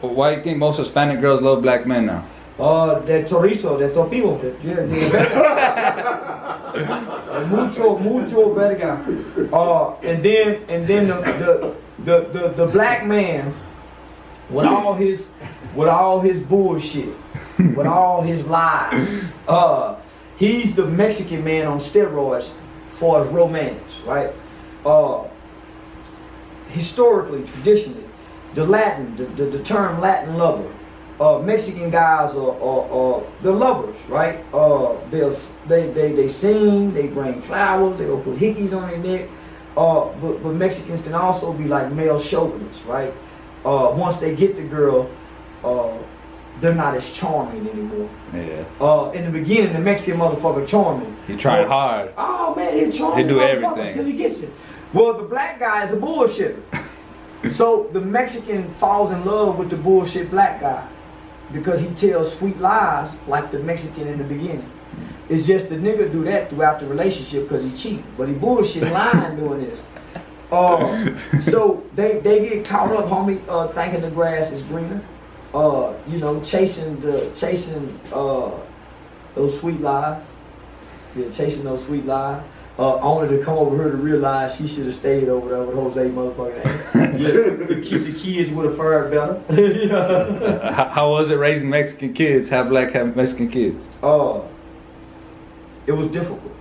Why do you think most Hispanic girls love black men now? De chorizo, de torpedo, mucho verga. And then the black man, with all his bullshit, with all his lies, he's the Mexican man on steroids for his romance, right? Historically, traditionally, the term Latin lover. Mexican guys are they're lovers, right? They sing, they bring flowers, they'll put hickeys on their neck. But Mexicans can also be like male chauvinists, right? Once they get the girl, they're not as charming anymore. Yeah. In the beginning, the Mexican motherfucker charming. He tried hard. Oh man, he charming. He do everything until he gets you. Well, the black guy is a bullshitter. So the Mexican falls in love with the bullshit black guy because he tells sweet lies like the Mexican in the beginning. It's just the nigga do that throughout the relationship because he cheating, but he bullshit lying doing this. So they get caught up, homie, thinking the grass is greener. Chasing those sweet lies. Yeah, chasing those sweet lies. Only to come over here to realize she should have stayed over there with Jose motherfucking to keep the kids with a fur better. How was it raising Mexican kids? Have Mexican kids? It was difficult.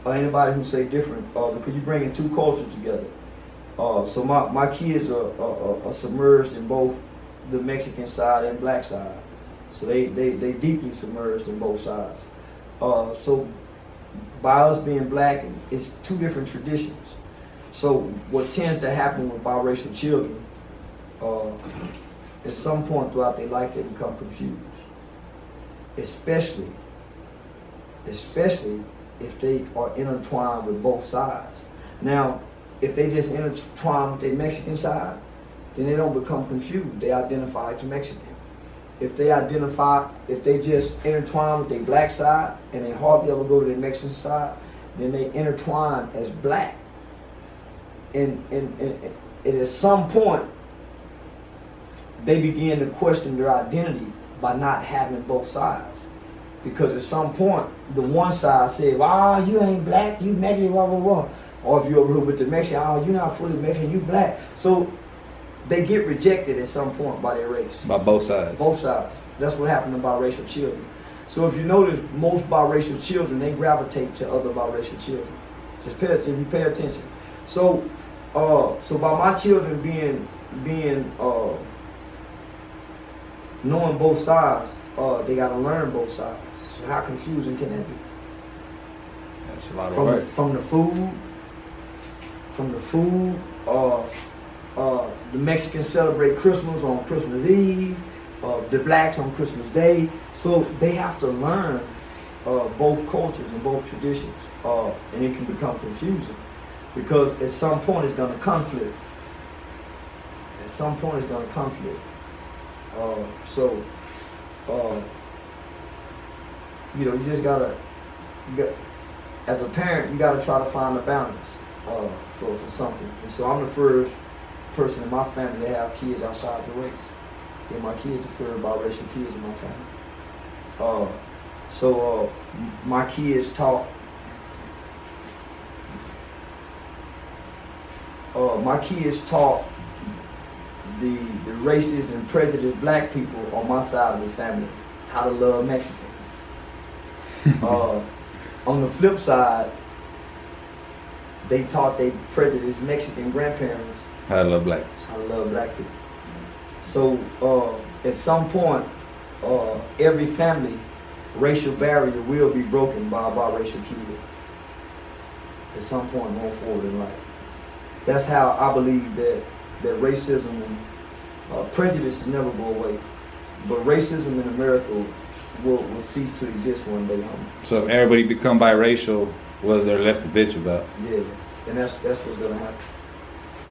Anybody who say different, because you bringing two cultures together. So my kids are submerged in both the Mexican side and black side. So they deeply submerged in both sides. So by us being black, it's two different traditions. So what tends to happen with biracial children, at some point throughout their life they become confused. Especially if they are intertwined with both sides. Now, if they just intertwine with their Mexican side, then they don't become confused. They identify as Mexican. If they just intertwine with their black side and they hardly ever go to their Mexican side, then they intertwine as black. And at some point, they begin to question their identity by not having both sides. Because at some point, the one side said, you ain't black, you Mexican, blah, blah, blah. Or if you're over here with the Mexican, you're not fully Mexican, you black. So they get rejected at some point by their race. By both sides. Both sides. That's what happened to biracial children. So if you notice, most biracial children, they gravitate to other biracial children. If you pay attention. So by my children being knowing both sides, they gotta learn both sides. So how confusing can that be? That's a lot of work. From the food, the Mexicans celebrate Christmas on Christmas Eve, the blacks on Christmas Day. So they have to learn both cultures and both traditions, and it can become confusing because at some point it's going to conflict. You just gotta, as a parent, you gotta try to find a balance for something. And so I'm the first person in my family to have kids outside the race. And my kids are first biracial kids in my family. My kids taught. The racist and prejudiced black people on my side of the family how to love Mexicans. On the flip side, they taught their prejudiced Mexican grandparents how to love black people. So at some point, every family racial barrier will be broken by a biracial kid. At some point going forward in life. That's how I believe that racism and prejudice will never go away. But racism in America will cease to exist one day. So if everybody become biracial, what's there left to bitch about? Yeah, and that's what's gonna happen.